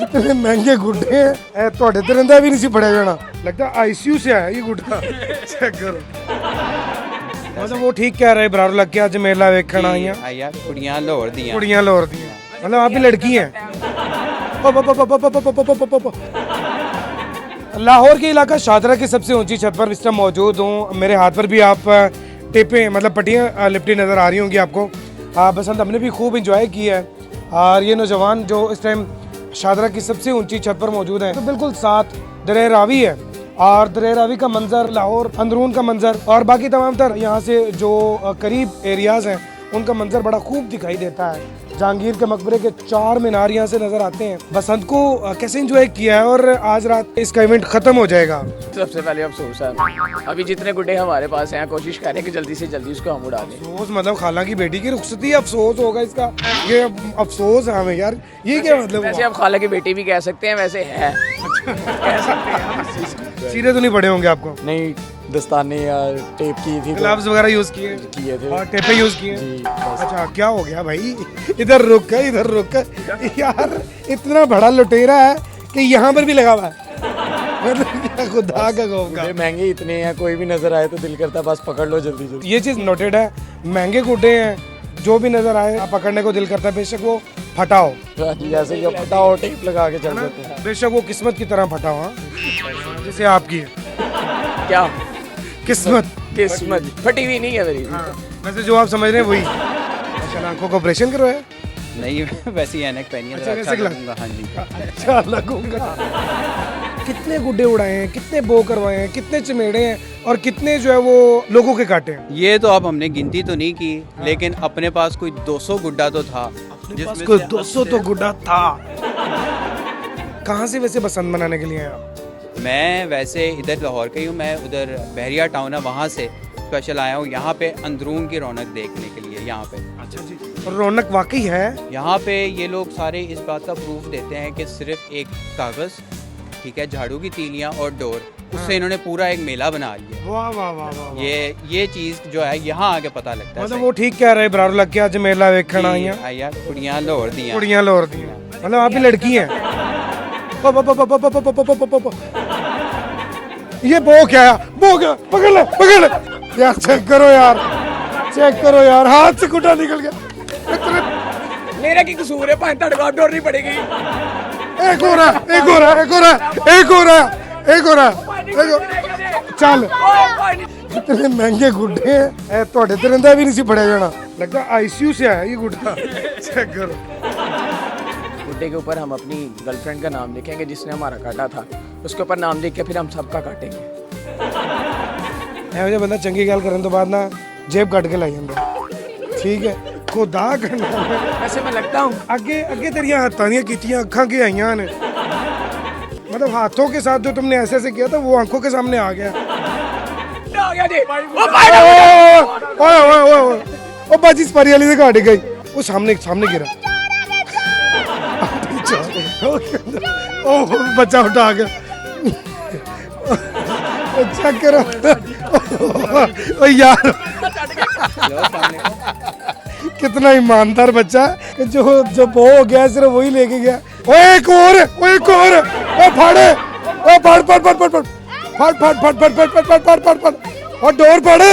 इतने महंगे गुड्डे हैं थोड़े दरिंदा भी नहीं सी पड़े जाना लगता आईसीयू से आया ये गुड्डा चेक करो मतलब वो ठीक कह रहे बराबर लग के आज मेला वेखण आईयां आया कुड़ियां लाहौर दियां मतलब आप भी लड़की हैं लाहौर के इलाका शादरा की सबसे ऊंची छत पर इस टाइम मौजूद हूँ। मेरे हाथ पर भी आप टेपें मतलब पट्टियाँ लिपटी नज़र आ रही होंगी आपको। बसंत हमने भी खूब इंजॉय किया है और ये नौजवान जो इस टाइम शादरा की सबसे ऊंची छत पर मौजूद हैं तो बिल्कुल साथ दरिया रावी है और दरिया रावी का मंजर, लाहौर अंदरून का मंजर और बाकी तमाम तर यहाँ से जो करीब एरियाज़ हैं उनका मंजर बड़ा खूब दिखाई देता है। जहांगीर के मकबरे के 4 मीनार यहाँ से नजर आते हैं। बसंत को कैसे एंजॉय किया है और आज रात इसका इवेंट खत्म हो जाएगा। सबसे पहले अफसोस है अभी जितने गुड्डे हमारे पास हैं कोशिश करें कि जल्दी से जल्दी उसको हम उड़ा दें। अफसोस मतलब खाला की बेटी की रुखसती अफसोस होगा इसका, ये अफसोस है हमें यार, ये क्या मतलब? वैसे आप खाला की बेटी भी कह सकते हैं, वैसे है कह सकते हैं। सीधे तो नहीं पड़े होंगे आपको? नहीं, दस्ताने या टेप की थी, ग्लव्स वगैरह यूज किए थे और टेपे यूज किए। जी। अच्छा क्या हो गया भाई, इधर रुक यार, इतना बड़ा लुटेरा है कि यहाँ पर भी लगा हुआ है मतलब क्या खुदा का खौफ का। महंगे इतने हैं, कोई भी नजर आए तो दिल करता है बस पकड़ लो जल्दी जल्दी। ये चीज़ नोटेड है, महंगे गुड्डे हैं, जो भी नजर आए आप पकड़ने को दिल करता है, बेशक वो फटा हो, जैसे ये फटा हो टेप लगा के चल देते हैं, बेशक वो किस्मत की तरह फटा हो। जैसे आपकी है क्या किस्मत फटी हुई नहीं है मेरी। वैसे जो आप समझ रहे हैं वही। अच्छा आंखों का ऑपरेशन करवाया? नहीं वैसे ही ऐनक पहनी है। अच्छा, अच्छा वैसे लगूंगा। हाँ जी। अच्छा लगूंगा। कितने गुड्डे उड़ाए हैं, कितने बो करवाए हैं, कितने चमेड़े हैं और कितने जो है वो लोगों के काटे हैं? ये तो अब हमने गिनती तो नहीं की, लेकिन अपने पास कोई 200 गुड्डा तो था। जिसमें कोई 200 तो गुड्डा था। कहाँ से वैसे बसंत मनाने के लिए आए आप? मैं वैसे इधर लाहौर का ही हूँ, मैं उधर बहरिया टाउन है वहाँ से स्पेशल आया हूँ यहाँ पे अंदरून की रौनक देखने के लिए। यहाँ पे अच्छा जी, और रौनक वाकई है यहाँ पे ये लोग सारे इस बात का प्रूफ देते हैं कि सिर्फ एक कागज़, ठीक है, झाड़ू की तीलियाँ और डोर, उससे इन्होंने पूरा एक मेला बना लिया। वाह वाह वाह वाह। ये चीज़ जो है यहाँ आके पता लगता है। मतलब वो ठीक कह रहे बराबर लग के आज मेला वेखण आईयां आया कुड़ियां लाहौर दियां। मतलब आप भी लड़की हैं। ये बो क्या पकड़ ले यार, चेक करो यार हाथ से गुड्डा निकल गया। मेरा की कसूर है, 5 तड़का डोरनी पड़ेगी। एक हो रहा चल। इतने महंगे गुड्डे हैं थोड़े दरिंदा भी नहीं सी पड़े जाना लगता आईसीयू से आया ये गुड्डा चेक करो। गुड्डे के ऊपर हम अपनी गर्लफ्रेंड का नाम लिखेंगे जिसने हमारा काटा था, उसके ऊपर नाम लिख के फिर हम सबका काटेंगे। ਇਹੋ ਜਿਹਾ ਬੰਦਾ ਚੰਗੀ ਗੱਲ ਕਰਨ ਤੋਂ ਬਾਅਦ ਨਾ ਜੇਬ ਕੱਢ ਕੇ ਲਾਈ ਜਾਂਦਾ, ਠੀਕ ਹੈ ਖੁਦਾ ਕਰਨਾ। वैसे मैं लगता हूँ ਅੱਗੇ तेरियां हाथों ਦੀਆਂ ਕੀਤੀਆਂ ਅੱਖਾਂ की आईयां ने, मतलब हाथों के साथ जो तुमने ऐसे ऐसे किया था वो आंखों के सामने आ गया। आ गया जी। ओ बाजी स्पारी वाली से घाट गई, वो सामने गिरा। ओ बच्चा उठा गया। चेक करो ओ यार, कितना ईमानदार बच्चा है जो बो हो गया सिर्फ वही लेके गया। ओए एक और ओ फाड़े ओ फाड़ और डोर फाड़े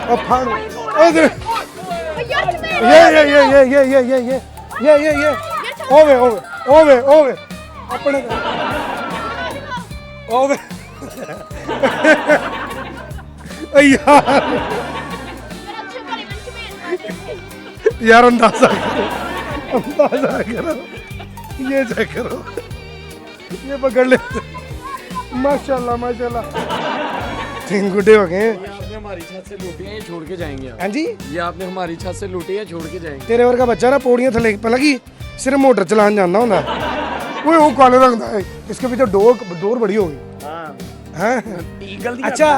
और फाड़ ये ओवे अपने ओवे यार अंदाजा करो ये चेक करो, ये पकड़ ले। माशाल्लाह 3 गुड्डे हो गए। आपने हमारी छत से लूटी है, ये छोड़ के जाएंगे आप। हाँ जी, ये आपने हमारी छत से लूटी है, छोड़ के जाएंगे। तेरे वर्गा बच्चा ना पौड़ियां थले लगी सिर्फ मोटर चलान जाना होंदा वो काले रंग दा है, इसके पीछे डोर बड़ी होगी। हाँ अच्छा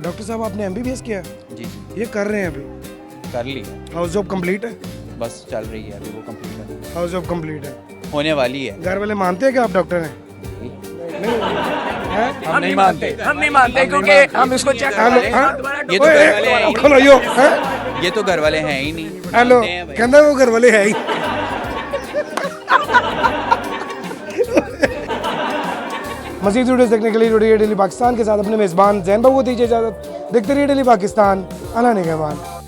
डॉक्टर साहब आपने MBBS किया? जी ये कर रहे हैं अभी? कर लिया, हाउस जॉब कंप्लीट है? बस चल रही है अभी, वो कंप्लीट है, हाउस जॉब कंप्लीट है, होने वाली है। घर वाले मानते हैं कि आप डॉक्टर हैं? हम नहीं मानते क्योंकि हम इसको चेक ये तो घर वाले हैं ही नहीं। खोलो यो ये तो घर वाले हैं ही नहीं। हेलो कहंदा वो घर वाले है ही मज़ीद वीडियोस देखने के लिए जुड़िए डेली पाकिस्तान के साथ। अपने मेज़बान जैन बाबू को दीजिए इजाज़त। देखते रहिए डेली पाकिस्तान। अल्लाह निगहबान।